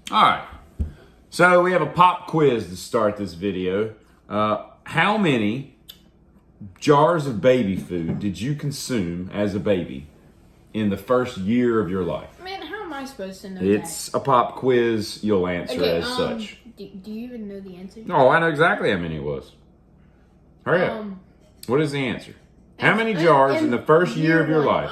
All right. So we have a pop quiz to start this video. How many jars of baby food did you consume as a baby in the first year of your life? Man, how am I supposed to know It's a pop quiz. You'll answer as such. Do you even know the answer? Oh, I know exactly how many it was. Hurry up. What is the answer? How many jars in the first year of your life?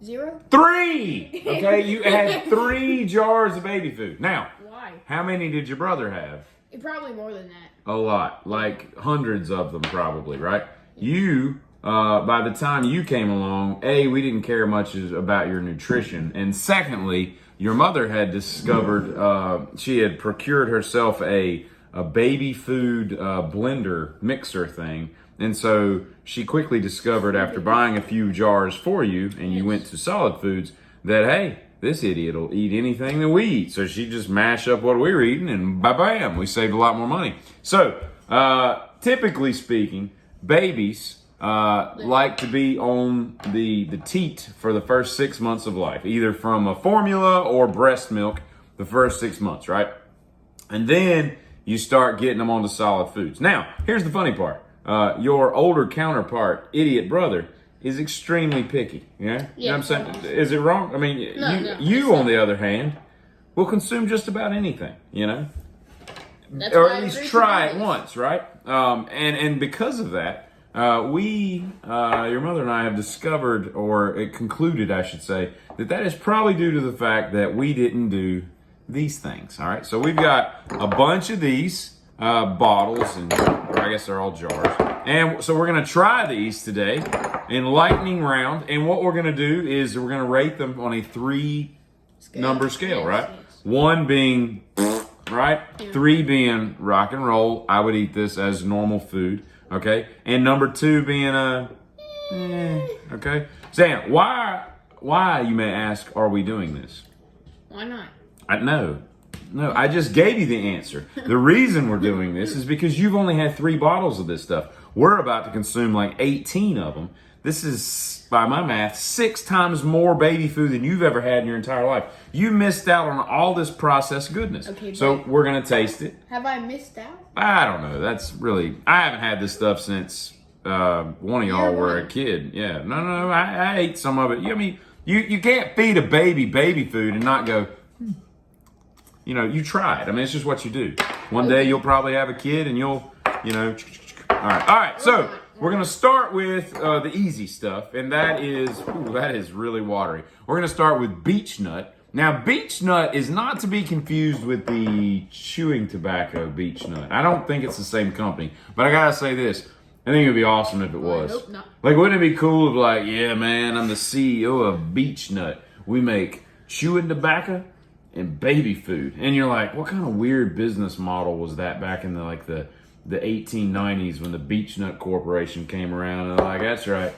0? 3! Okay, you had 3 jars of baby food. Now, Why? how many did your brother have? Probably more than that. A lot, like hundreds of them probably, right? You, by the time you came along, A, we didn't care much about your nutrition. And secondly, your mother had discovered, she had procured herself a baby food blender mixer thing. And so she quickly discovered after buying a few jars for you and you went to Solid Foods that, hey, this idiot will eat anything that we eat. So she just mashed up what we were eating and bam, we saved a lot more money. So typically speaking, babies like to be on the teat for the first 6 months of life, either from a formula or breast milk the first 6 months, right? And then you start getting them onto Solid Foods. Now, here's the funny part. Your older counterpart, idiot brother, is extremely picky. Yeah? You know what I'm saying? Is it wrong? I mean, you on the other hand, will consume just about anything, you know? Or at least try it once, right? And because of that, your mother and I have discovered, or it concluded, I should say, that is probably due to the fact that we didn't do these things, all right? So we've got a bunch of these bottles, or I guess they're all jars. And so we're going to try these today in lightning round. And what we're going to do is we're going to rate them on a 3-number scale, right? 1 being, right? 3 being rock and roll. I would eat this as normal food, okay? And number 2 being okay? Sam, why, you may ask, are we doing this? Why not? No, I just gave you the answer. The reason we're doing this is because you've only had 3 bottles of this stuff. We're about to consume like 18 of them. This is, by my math, 6 times more baby food than you've ever had in your entire life. You missed out on all this processed goodness. Okay, so we're going to taste it. Have I missed out? I don't know. I haven't had this stuff since one of y'all were a kid. Yeah, no, I ate some of it. I mean, you can't feed a baby food and not go, you know, you try it. I mean, it's just what you do. One day you'll probably have a kid and you'll, you know, all right. So we're going to start with the easy stuff. And that is really watery. We're going to start with beech nut. Now, beech nut is not to be confused with the chewing tobacco beech nut. I don't think it's the same company. But I got to say this. I think it would be awesome if it was. I hope not. Like, wouldn't it be cool if, like, yeah, man, I'm the CEO of Beech Nut. We make chewing tobacco and baby food. And you're like, what kind of weird business model was that back in the 1890s when the Beech Nut Corporation came around? And they're like, that's right.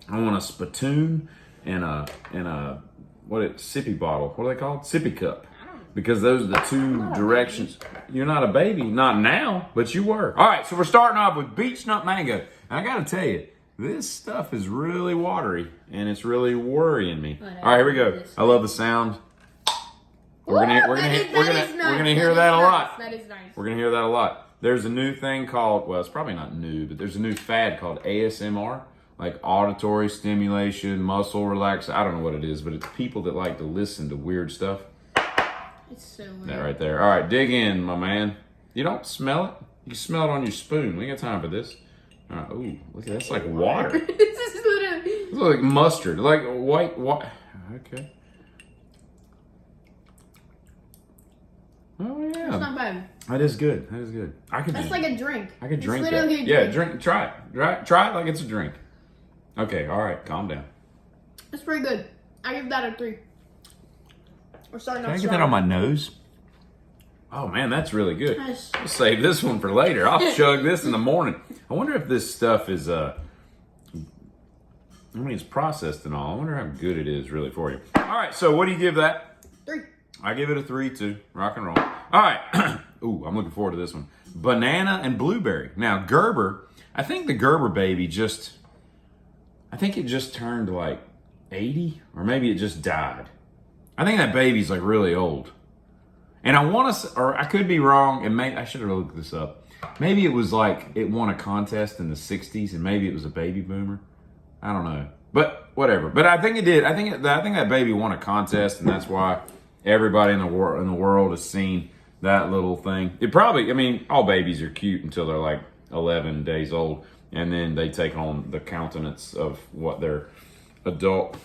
I want a spittoon and a sippy bottle. What are they called? Sippy cup. Because those are the 2 directions. You're not a baby. Not now, but you were. All right, so we're starting off with beech nut mango. And I got to tell you, this stuff is really watery and it's really worrying me. All right, here we go. I love the sound. We're gonna hear that a lot. That is nice. We're gonna hear that a lot. There's a new thing called, well, it's probably not new, but there's a new fad called ASMR, like auditory stimulation, muscle relax. I don't know what it is, but it's people that like to listen to weird stuff. It's so weird. That right there. All right, dig in, my man. You don't smell it? You can smell it on your spoon. We got time for this. All right. Ooh, look at that's like water. This is literally. It's like mustard, like white. Okay. Oh yeah. It's not bad. That is good. That's like a drink. I could drink it's that. Literally Yeah, drink. Try it. Try it like it's a drink. Okay. All right. Calm down. It's pretty good. I give that a 3. We're starting Can off I get strong. that on my nose? Oh man, that's really good. Nice. I'll save this one for later. I'll chug this in the morning. I wonder if this stuff is I mean, it's processed and all. I wonder how good it is really for you. All right. So what do you give that? 3. I give it a 3 too. Rock and roll. All right. Ooh, I'm looking forward to this one. Banana and blueberry. Now, Gerber, I think the Gerber baby I think it just turned like 80, or maybe it just died. I think that baby's like really old. And I want to, or I could be wrong, and maybe I should have looked this up. Maybe it was like it won a contest in the 60s, and maybe it was a baby boomer. I don't know. But whatever. But I think it did. I think that baby won a contest, and that's why everybody in the world has seen that little thing. It probably, I mean, all babies are cute until they're like 11 days old, and then they take on the countenance of what their adult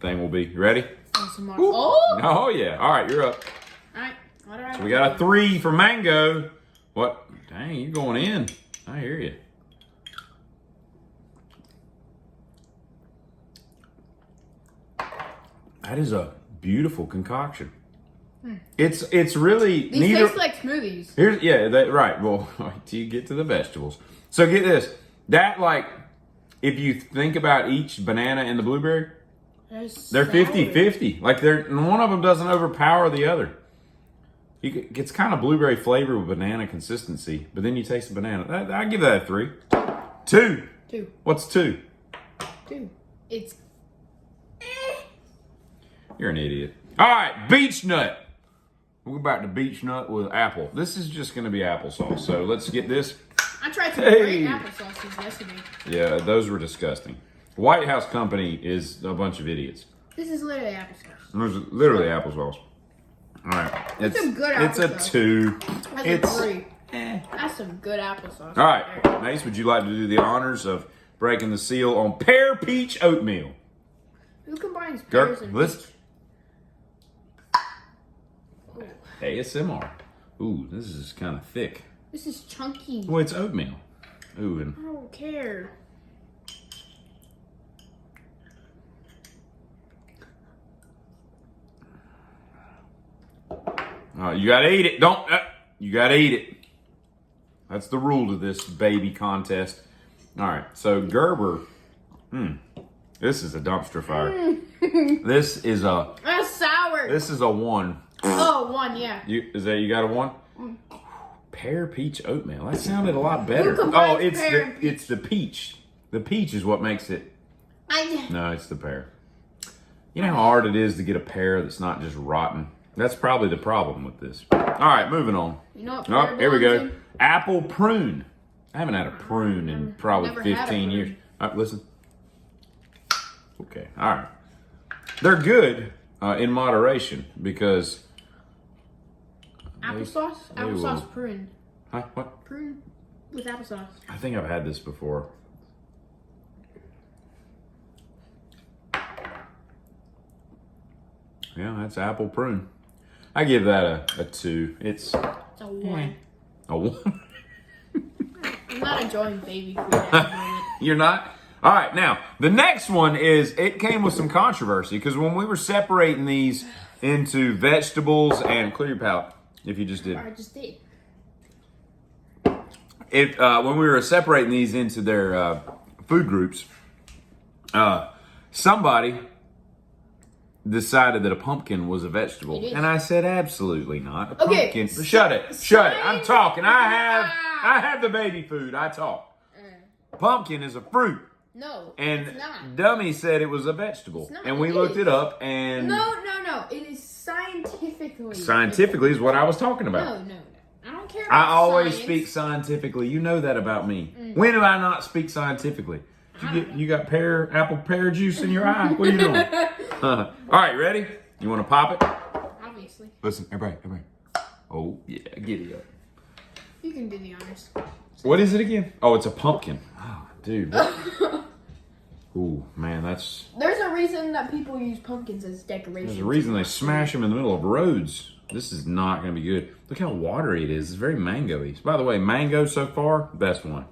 thing will be. You ready? Oh yeah. All right, you're up. All right. What do I So we got a 3 for mango. What? Dang, you're going in. I hear you. That is a beautiful concoction. It's really These neither. taste like smoothies. Here's right. Well, wait till you get to the vegetables. So get this. That like, if you think about each banana and the blueberry, they're 50-50. Like one of them doesn't overpower the other. It's kind of blueberry flavor with banana consistency, but then you taste the banana. I give that a 3. 2. 2. What's 2? 2. It's. You're an idiot. All right, beech nut. We'll go back to beech nut with apple. This is just going to be applesauce. So let's get this. I tried some great applesauces yesterday. Yeah, those were disgusting. White House Company is a bunch of idiots. This is literally applesauce. There's literally applesauce. All right, That's some good applesauce. It's a 2. That's a 3. That's some good applesauce. All right, Mace, would you like to do the honors of breaking the seal on pear peach oatmeal? Who combines pears and peach? ASMR. Ooh, this is kind of thick. This is chunky. Well, it's oatmeal. Ooh, and I don't care. you gotta eat it. Don't. You gotta eat it. That's the rule to this baby contest. All right. So Gerber. This is a dumpster fire. This is a. That's sour. This is a 1. Oh, 1, yeah. You got a 1? Pear peach oatmeal. That sounded a lot better. Who Oh, combines it's the peach. The peach is what makes it. No, it's the pear. You know how hard it is to get a pear that's not just rotten? That's probably the problem with this. All right, moving on. You know what? Oh, here we go. Apple prune. I haven't had a prune in probably Never 15 years. All right, listen. Okay, all right. They're good in moderation because. Applesauce? Applesauce prune. Huh? What? Prune with applesauce. I think I've had this before. Yeah, that's apple prune. I give that a 2. It's a 1. A 1? I'm not enjoying baby food at the moment. You're not? All right, now, the next one is, it came with some controversy because when we were separating these into vegetables and clear your palate. If you just did. I just did. When we were separating these into their food groups, somebody decided that a pumpkin was a vegetable. And I said, absolutely not. A pumpkin. Shut it. I'm talking. I have the baby food. I talk. Pumpkin is a fruit. No, and it's not. Dummy said it was a vegetable. And we looked it up and... No. It is scientifically. Scientifically is what I was talking about. No. I don't care about I always science. speak scientifically. You know that about me. When do I not speak scientifically? You got apple pear juice in your eye? What are you doing? All right, ready? You want to pop it? Obviously. Listen, everybody. Oh, yeah, get it up. You can do the honors. What is it again? Oh, it's a pumpkin. Oh, dude. Ooh, man, that's... There's a reason that people use pumpkins as decorations. There's a reason they smash them in the middle of roads. This is not going to be good. Look how watery it is. It's very mango-y. By the way, mango so far, best one.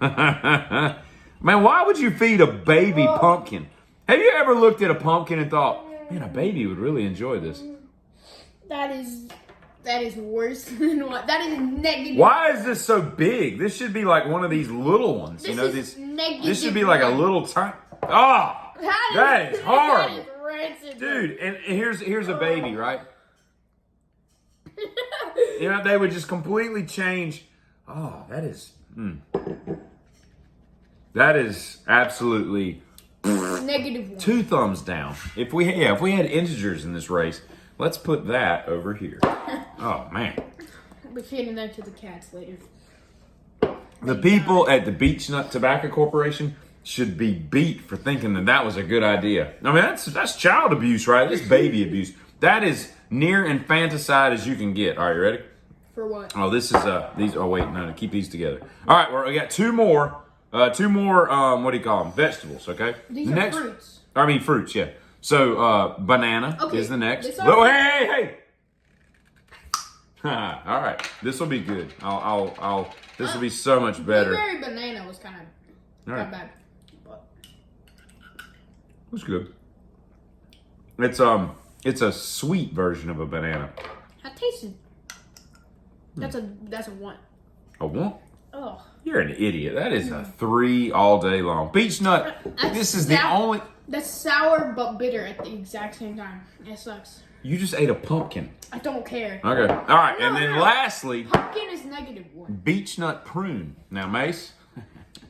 Man, why would you feed a baby pumpkin? Have you ever looked at a pumpkin and thought, man, a baby would really enjoy this? That is worse than what? That is negative. Why is this so big? This should be like one of these little ones. This should be like a little tiny. Oh, that is horrible. That is rancid, dude. And here's a baby, right? They would just completely change. Oh, that is absolutely -1. 2 thumbs down. If we had integers in this race, let's put that over here. Oh man. We're feeding them to the cats later. The people at the Beech Nut Tobacco Corporation should be beat for thinking that that was a good idea. I mean, that's child abuse, right? That's baby abuse. That is near infanticide as you can get. All right, you ready? For what? Oh, this is these. Oh wait, no, keep these together. All right, well, we got 2 more. 2 more. What do you call them? Vegetables. Okay. These are fruits. I mean fruits. Yeah. So banana is the next. Oh, hey. All right, this will be good. This will be so much better. Blueberry banana was kind of not bad. But It's good. It's a sweet version of a banana. that tasted. That's a 1. A what? Oh. You're an idiot. That is a 3 all day long. Beech nut. This is the only. That's sour but bitter at the exact same time. It sucks. You just ate a pumpkin. I don't care. Okay. All right, and then lastly, Pumpkin is -1. beech nut prune. Now, Mace,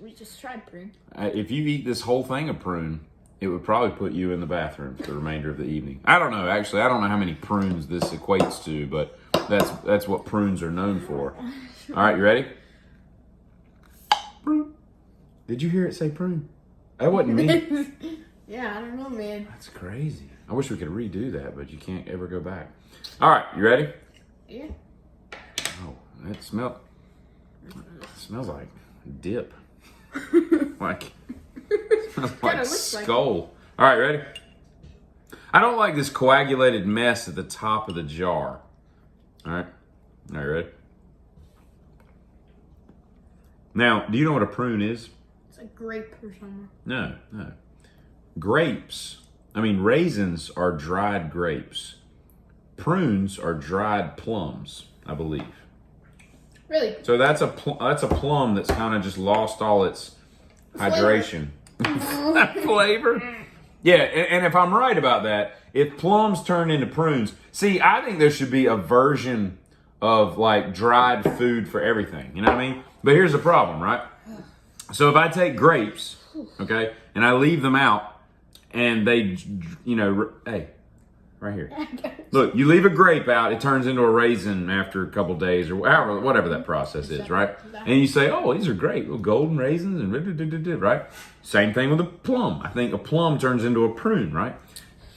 We just tried prune. if you eat this whole thing of prune, it would probably put you in the bathroom for the remainder of the evening. I don't know. Actually, I don't know how many prunes this equates to, but that's what prunes are known for. All right, you ready? Prune. Did you hear it say prune? That wasn't me. Yeah, I don't know, man. That's crazy. I wish we could redo that, but you can't ever go back. All right, you ready? Yeah. Oh, it smells like dip. Like, smells like looks like skull. All right, ready? I don't like this coagulated mess at the top of the jar. All right, ready? Now, do you know what a prune is? It's a grape or something. No. Raisins are dried grapes. Prunes are dried plums, I believe. Really? So that's a plum that's kind of just lost all its hydration. Flavor? Yeah, and if I'm right about that, if plums turn into prunes, see, I think there should be a version of like dried food for everything. You know what I mean? But here's the problem, right? So if I take grapes, okay, and I leave them out, and they, hey, right here. Look, you leave a grape out, it turns into a raisin after a couple days or whatever that process is, right? And you say, oh, these are great, little golden raisins, and right? Same thing with a plum. I think a plum turns into a prune, right?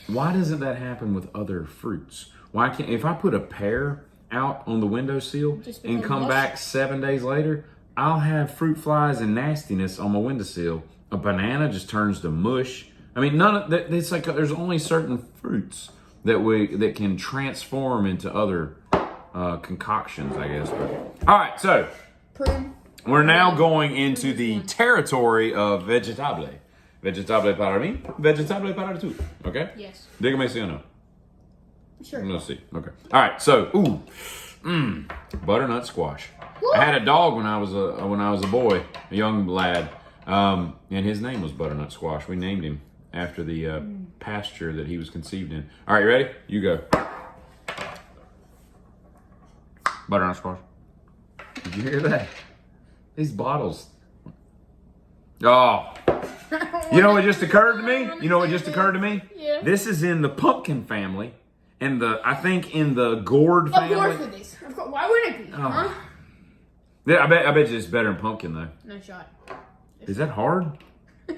Why doesn't that happen with other fruits? Why can't, if I put a pear out on the windowsill and come back 7 days later, I'll have fruit flies and nastiness on my windowsill. A banana just turns to mush. I mean, none of that. It's like there's only certain fruits that can transform into other concoctions, I guess. But, all right, so Prune. we're now going into the territory of vegetable. Vegetable para mí, vegetable para tú. Okay? Yes. Dígame si o no. Sure. Let's see. Okay. All right. So, butternut squash. Woo! I had a dog when I was a boy, a young lad, and his name was Butternut Squash. We named him after the pasture that he was conceived in. All right, you ready? You go. Butternut squash. Did you hear that? These bottles. Oh. You know what just occurred to me? Yeah. This is in the pumpkin family, and I think in the gourd family. Of course it is. Of course. Why would it be? Oh. Huh? Yeah, I bet you it's better than pumpkin though. No shot. Is that hard? I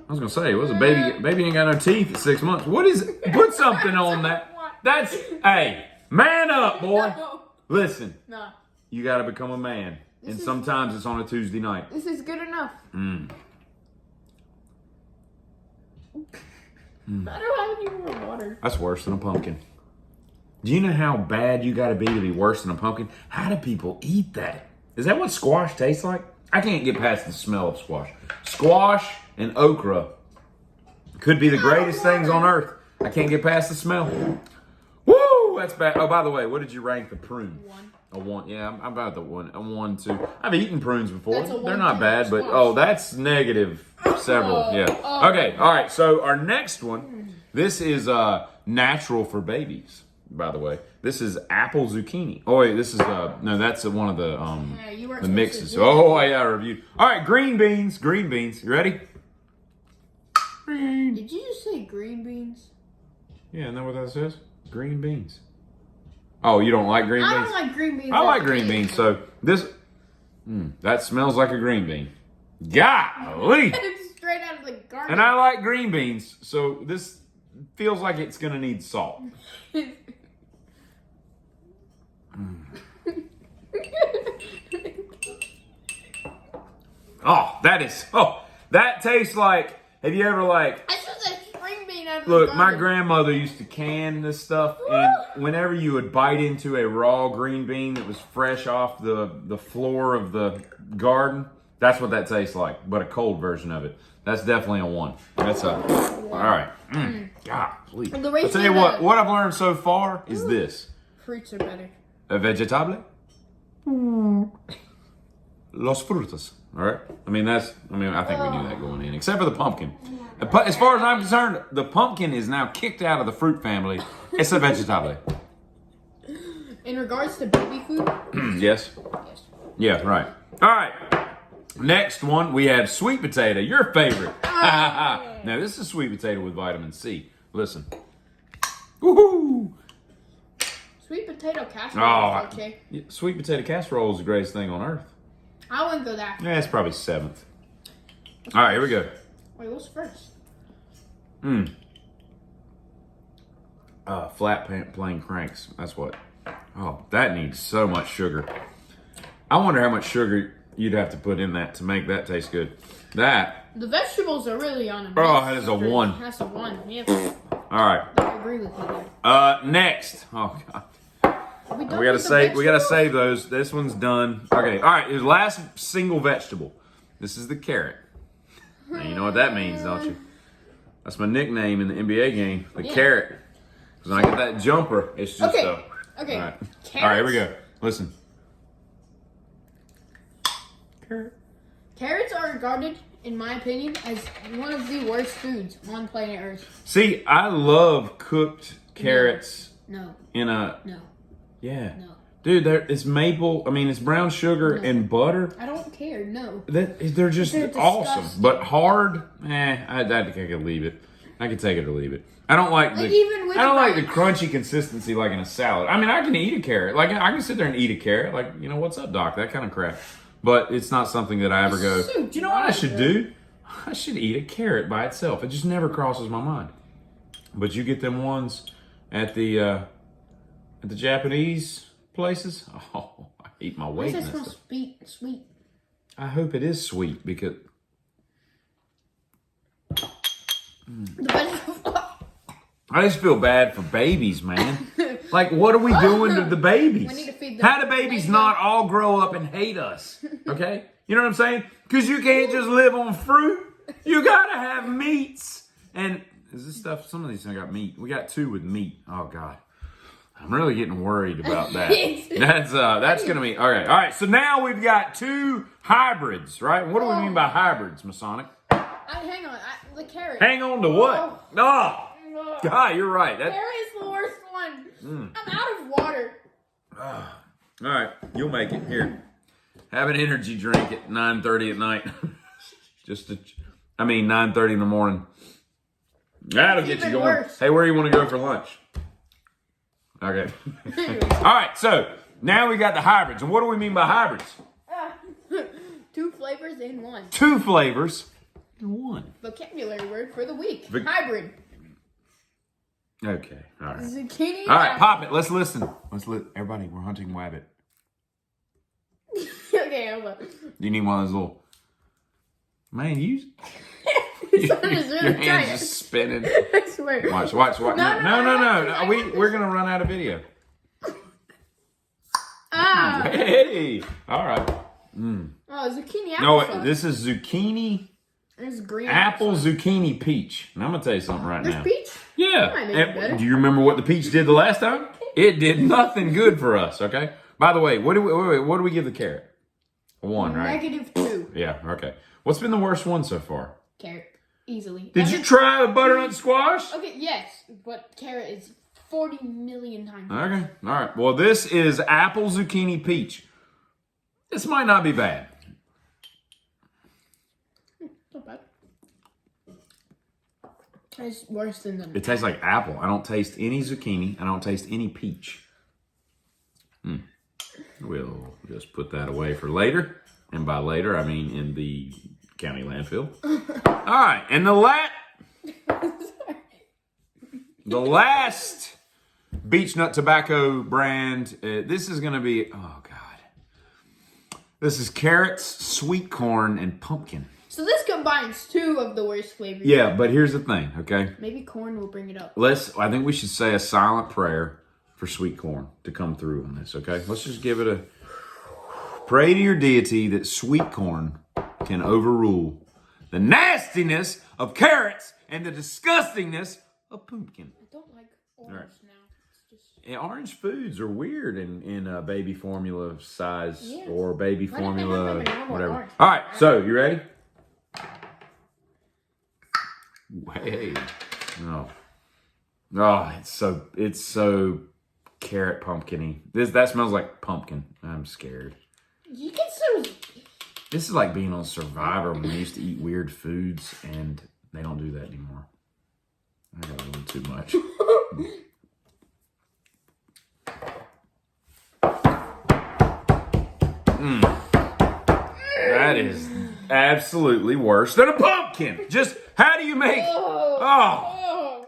was gonna say, it was a baby. Baby ain't got no teeth at 6 months. What is it? Put something on that. That's hey, man up, boy. No. Listen, No. you got to become a man, and sometimes it's on a Tuesday night. This is good enough. I don't have any more water. That's worse than a pumpkin. Do you know how bad you got to be worse than a pumpkin? How do people eat that? Is that what squash tastes like? I can't get past the smell of squash. Squash and okra could be the greatest things on earth. I can't get past the smell. Woo, that's bad. Oh, by the way, what did you rank the prune? 1. A 1. Yeah, I'm about the 1. A 1, 2. I've eaten prunes before. That's a 1, They're not 2 bad, but squash. that's negative several. Yeah. Okay. All right. So our next one. This is natural for babies. By the way, this is apple zucchini. Oh wait, this is no, that's one of the you weren't the supposed mixes. to do Oh yeah, I reviewed. All right, green beans. You ready? Green. Did you just say green beans? Yeah, isn't that what that says? Green beans. Oh, you don't like green beans? I don't like green beans. I like green beans, so this... that smells like a green bean. Golly! It's straight out of the garden. And I like green beans, so this feels like it's going to need salt. Oh, that tastes like, have you ever like... I just a spring bean out of the Look, garden. my grandmother used to can this stuff, and whenever you would bite into a raw green bean that was fresh off the floor of the garden, that's what that tastes like, but a cold version of it. That's definitely a 1. That's a... All right. God, please. I'll tell you what I've learned so far is this. Fruits are better. A vegetable? Los frutos. All right? I think we knew that going in, except for the pumpkin. As far as I'm concerned, the pumpkin is now kicked out of the fruit family. It's a vegetable. In regards to baby food? Yes? Yes. Yeah, right. All right. Next one, we have sweet potato, your favorite. Now, this is sweet potato with vitamin C. Listen. Woohoo! Sweet potato casserole is okay. Sweet potato casserole is the greatest thing on earth. I wouldn't go that. Yeah, it's probably 7th. All right, here we go. Wait, what's first? Flat plain cranks. That's what. Oh, that needs so much sugar. I wonder how much sugar you'd have to put in that to make that taste good. That. The vegetables are really on a mess. Oh, that is a 1. That's a 1. Yeah. All right. I agree with you there. Next. Oh God. We gotta save those. This one's done. Okay. All right. Here's the last single vegetable. This is the carrot. Now, you know what that means, don't you? That's my nickname in the NBA game, the carrot. Because when I get that jumper, it's just Okay. All right. Carrots. All right, here we go. Listen. Carrots are regarded, in my opinion, as one of the worst foods on planet Earth. See, I love cooked carrots No. in a... No. Yeah. No. Dude, it's maple. It's brown sugar and butter. I don't care. No. They're just They're awesome. disgusting. But hard, I could leave it. I could take it or leave it. I don't like the even with like the rice. crunchy consistency like in a salad. I can eat a carrot. Like I can sit there and eat a carrot. Like, what's up, doc? That kind of crap. But it's not something that I ever go, So do you know what I should dry, do? I should eat a carrot by itself. It just never crosses my mind. But you get them ones at the Japanese places. Oh, I eat my Why weight does in that that smell stuff. sweet? I hope it is sweet because The vegetable. I just feel bad for babies, man. Like, what are we doing to the babies? We need to feed them. How do babies not all grow up and hate us? Okay? You know what I'm saying? Because you can't just live on fruit. You got to have meats. And is this stuff, some of these things got meat. We got 2 with meat. Oh, God. I'm really getting worried about that. That's going to be, all right. So now we've got 2 hybrids, right? What do we mean by hybrids, Masonic? Hang on. The carrot. Hang on to what? Oh, God, you're right. Carrot is the worst one. I'm out of water. All right, you'll make it. Here, have an energy drink at 9:30 at night. 9:30 in the morning. That'll get you going. Worse. Hey, where do you want to go for lunch? Okay. All right, so now we got the hybrids. And what do we mean by hybrids? 2 flavors in 1. 2 flavors in 1. Vocabulary word for the week. Vic- Hybrid. Okay, all right. Zucchini. All right, pop it. Let's listen. Everybody, we're hunting wabbit. Okay, hold on. You need one of those little... Man, This one is your really hand's tight. just spinning. I swear. Watch. No. We're gonna run out of video. Ah. Hey, all right. Oh, zucchini No, applesauce. this is zucchini, There's green apple, applesauce. zucchini, peach. And I'm gonna tell you something right There's now. peach? Yeah. That might make it better. Do you remember what the peach did the last time? It did nothing good for us. Okay. By the way, what do we give the carrot? A 1, right? -2. Yeah. Okay. What's been the worst one so far? Carrot. Easily. Did you try the butternut squash? Okay, yes. But carrot is 40 million times. Okay. All right. Well, this is apple, zucchini, peach. This might not be bad. Not bad. It's worse than them. It tastes like apple. I don't taste any zucchini. I don't taste any peach. We'll just put that away for later. And by later, I mean in the county landfill. All right. And the last beech nut tobacco brand. This is going to be, oh, God. This is carrots, sweet corn, and pumpkin. So this combines two of the worst flavors. Yeah, but here's the thing, okay? Maybe corn will bring it up. I think we should say a silent prayer for sweet corn to come through on this, okay? Let's just give it a... Pray to your deity that sweet corn can overrule the nastiness of carrots and the disgustingness of pumpkin. I don't like orange now. It's just... Orange foods are weird in baby formula size or baby formula, whatever. Orange? All right, so you ready? Hey, no, it's so carrot pumpkin-y. That smells like pumpkin. I'm scared. You can still... This is like being on Survivor when we used to eat weird foods, and they don't do that anymore. I got a little too much. That is absolutely worse than a pumpkin. Just how do you make...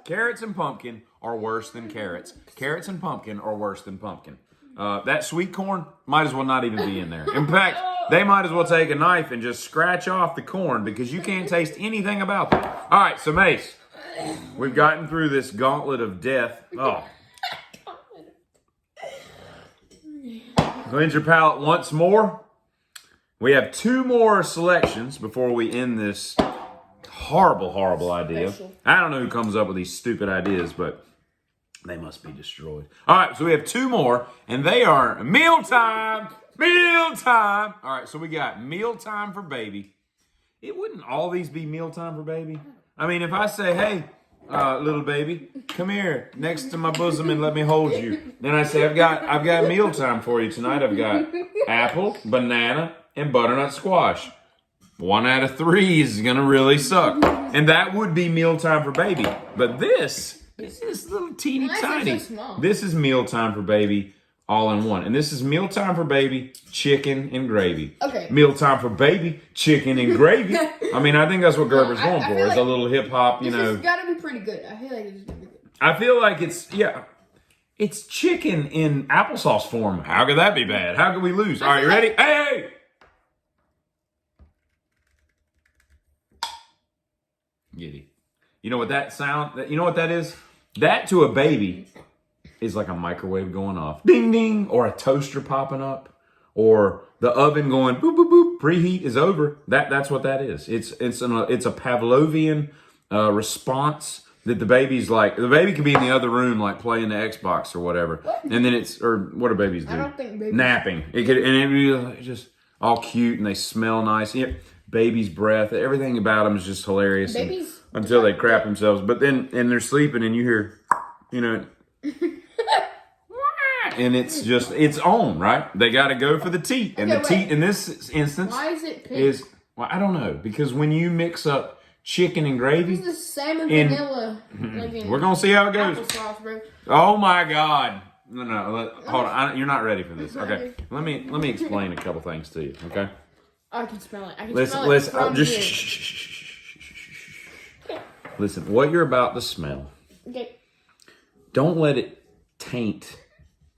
Carrots and pumpkin are worse than carrots. Carrots and pumpkin are worse than pumpkin. That sweet corn might as well not even be in there. In fact, they might as well take a knife and just scratch off the corn because you can't taste anything about them. All right, so Mace, we've gotten through this gauntlet of death. Oh. Cleanse your palate once more. We have 2 more selections before we end this horrible, horrible idea. I don't know who comes up with these stupid ideas, but they must be destroyed. All right, so we have 2 more, and they are mealtime. Mealtime. All right, so we got mealtime for baby. It wouldn't all these be mealtime for baby? I mean, if I say, hey, little baby, come here next to my bosom and let me hold you. Then I say, I've got mealtime for you tonight. I've got apple, banana, and butternut squash. 1 out of 3 is gonna really suck. And that would be mealtime for baby. But this is little teeny tiny. So small? This is mealtime for baby all in one. And this is mealtime for baby, chicken and gravy. Okay. Mealtime for baby, chicken and gravy. I mean, I think that's what Gerber's going for. Is like a little hip hop, you know. This has gotta be pretty good. I feel like it's gonna be good. I feel like it's chicken in applesauce form. How could that be bad? How could we lose? All right, you ready? Hey! Giddy. You know what that sound? You know what that is? That to a baby is like a microwave going off, ding ding, or a toaster popping up, or the oven going boop boop boop. Preheat is over. That's what that is. It's a Pavlovian response that the baby's like. The baby could be in the other room like playing the Xbox or whatever, and then what do babies do? I don't think babies... Napping. It'd be like just all cute and they smell nice. Yeah, baby's breath. Everything about them is just hilarious. Babies until they crap themselves, but then and they're sleeping and you hear, you know. And it's on, right? They got to go for the teat. And the teat in this instance why is it pink? Well, I don't know. Because when you mix up chicken and gravy. This is the same as vanilla. We're going to see how it goes. Applesauce, bro. Oh, my God. No. Hold on. You're not ready for this. Okay. Let me explain a couple things to you, okay? I can smell it. Listen, what you're about to smell. Okay. Don't let it taint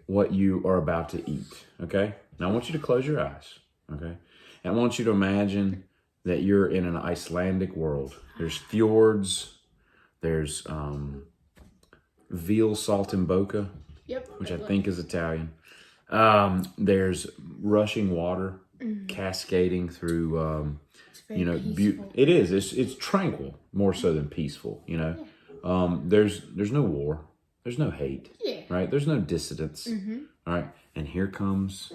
what you are about to eat, okay? Now, I want you to close your eyes, okay? And I want you to imagine that you're in an Icelandic world. There's fjords, there's veal saltimbocca, which I think is Italian. There's rushing water cascading through, it is. It's tranquil, more so than peaceful, you know? There's no war. There's no hate, right? There's no dissidence, all right? And here comes,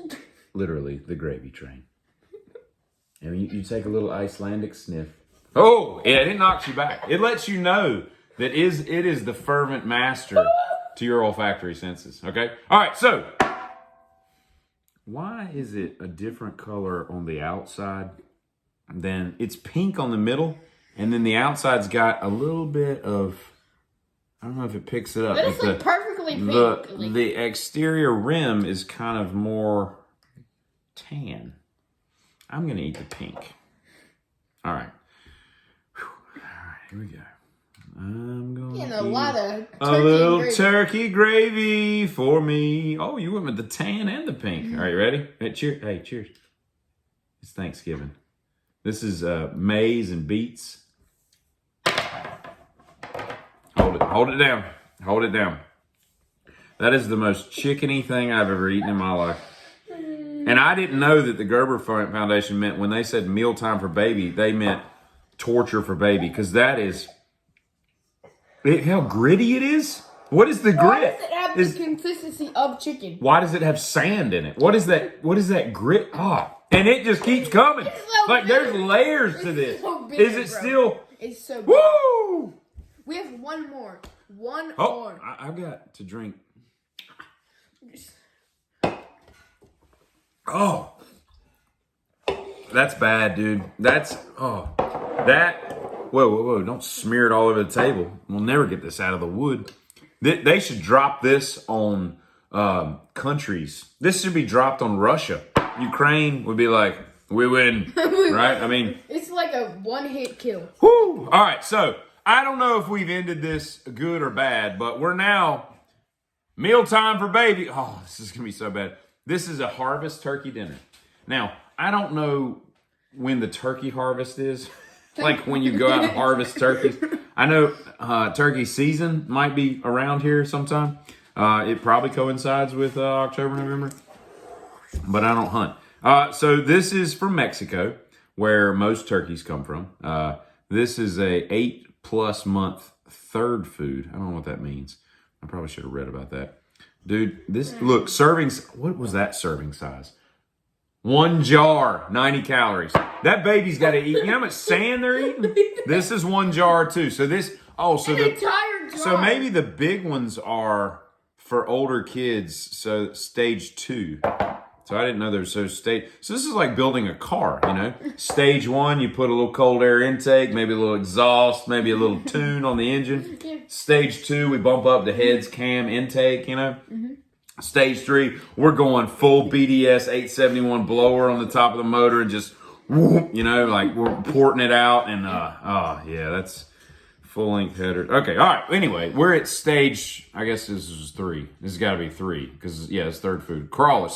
literally, the gravy train. And you take a little Icelandic sniff. Oh, yeah, it knocks you back. It lets you know that it is the fervent master to your olfactory senses, okay? All right, so why is it a different color on the outside than it's pink on the middle And then the outside's got a little bit of, I don't know if it picks it up. But it's like perfectly pink. The exterior rim is kind of more tan. I'm going to eat the pink. All right. Whew. All right, here we go. I'm going to eat a little turkey gravy for me. Oh, you went with the tan and the pink. All right, ready? Hey, cheers. Hey, cheers. It's Thanksgiving. This is Maize and Beets. Hold it down. Hold it down. That is the most chickeny thing I've ever eaten in my life. And I didn't know that the Gerber Foundation meant when they said mealtime for baby, they meant torture for baby. Because that is, how gritty it is. What is the grit? Why does it have the consistency of chicken? Why does it have sand in it? What is that? What is that grit? And it just keeps coming. Like there's layers to this. Is it still? It's so big. Woo! We have one more. One more. I've got to drink. Oh, that's bad, dude. Whoa, don't smear it all over the table. We'll never get this out of the wood. They should drop this on countries. This should be dropped on Russia. Ukraine would be like, we win, right? I mean. It's like a one-hit kill. Whoo! All right, so I don't know if we've ended this good or bad, but we're now mealtime for baby. Oh, this is going to be so bad. This is a harvest turkey dinner. Now, I don't know when the turkey harvest is, like when you go out and harvest turkeys. I know turkey season might be around here sometime. It probably coincides with October, November, but I don't hunt. So this is from Mexico, where most turkeys come from. This is a 8+ month third food. I don't know what that means. I probably should have read about that. Dude, look, servings, what was that serving size? 1 jar, 90 calories. That baby's got to eat. You know how much sand they're eating? This is 1 jar too. So an entire jar. So maybe the big ones are for older kids. So stage 2. So I didn't know there's so this is like building a car, you know. Stage 1, you put a little cold air intake, maybe a little exhaust, maybe a little tune on the engine. Stage 2, we bump up the heads cam intake, you know. Stage 3, we're going full BDS 871 blower on the top of the motor and just whoop, you know, like we're porting it out and yeah, that's full length header. Okay, all right. Anyway, we're at stage, I guess this is 3. This has got to be 3 because yeah, it's third food. Crawlers.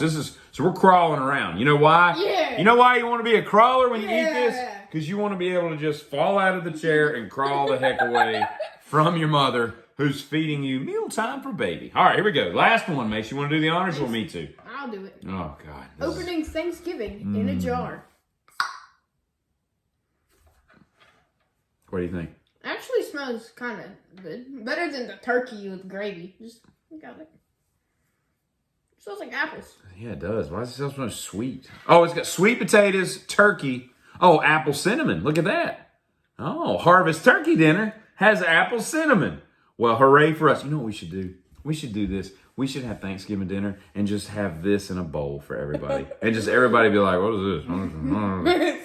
So we're crawling around. You know why? Yeah. You know why you want to be a crawler when you eat this? Because you want to be able to just fall out of the chair and crawl the heck away from your mother who's feeding you mealtime for baby. All right, here we go. Last one, Mace. You want to do the honors or me too? I'll do it. Oh, God. Opening Thanksgiving in a jar. What do you think? Actually smells kind of good. Better than the turkey with gravy. Just got it. It smells like apples. Yeah, it does. Why does it smell so much sweet? Oh, it's got sweet potatoes, turkey. Oh, apple cinnamon. Look at that. Oh, harvest turkey dinner has apple cinnamon. Well, hooray for us. You know what we should do? We should do this. We should have Thanksgiving dinner and just have this in a bowl for everybody. And just everybody be like, what is this?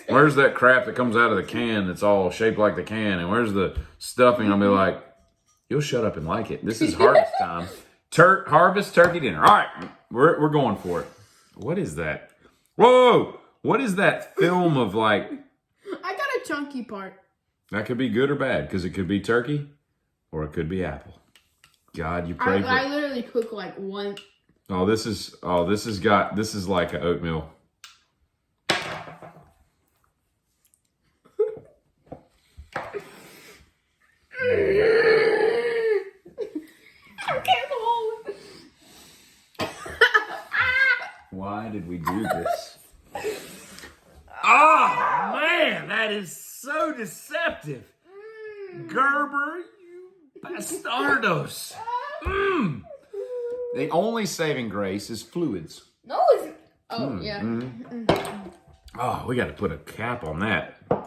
Where's that crap that comes out of the can that's all shaped like the can? And where's the stuffing? I'll be like, you'll shut up and like it. This is harvest time. Harvest turkey dinner. All right, we're going for it. What is that? Whoa! What is that film of like? I got a chunky part. That could be good or bad because it could be turkey or it could be apple. God, you pray for I literally cook like one. This is like an oatmeal. Why did we do this? Oh man, that is so deceptive. Gerber, you bastardos. The only saving grace is fluids. No, it's... Oh, yeah. Oh, we got to put a cap on that. All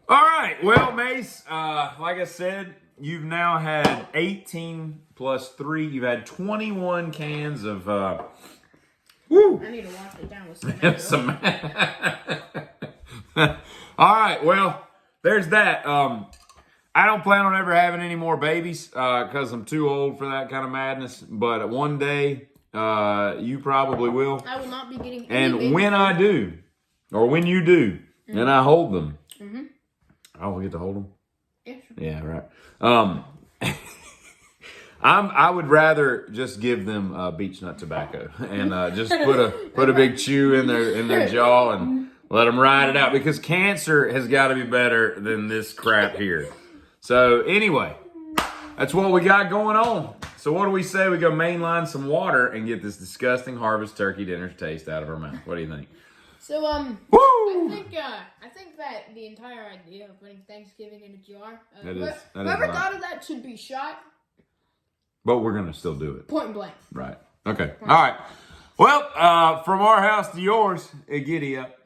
right. Well, Mace, like I said, you've now had 18 plus 3. You've had 21 cans of... Woo! I need to wash it down with some. All right. Well, there's that. I don't plan on ever having any more babies because I'm too old for that kind of madness. But one day, you probably will. I will not be getting any And babies. when I do, or when you do, and I hold them, I will get to hold them. Yeah, sure. Yeah, right. I would rather just give them beech nut tobacco and just put a big chew in their jaw and let them ride it out, because cancer has got to be better than this crap here. So anyway, that's what we got going on. So what do we say we go mainline some water and get this disgusting harvest turkey dinner taste out of our mouth? What do you think? So Woo! I think that the entire idea of putting Thanksgiving in a jar, whoever thought of that should be shot But we're gonna still do it. point blank. Right. Okay. All right. Well, from our house to yours, giddy up.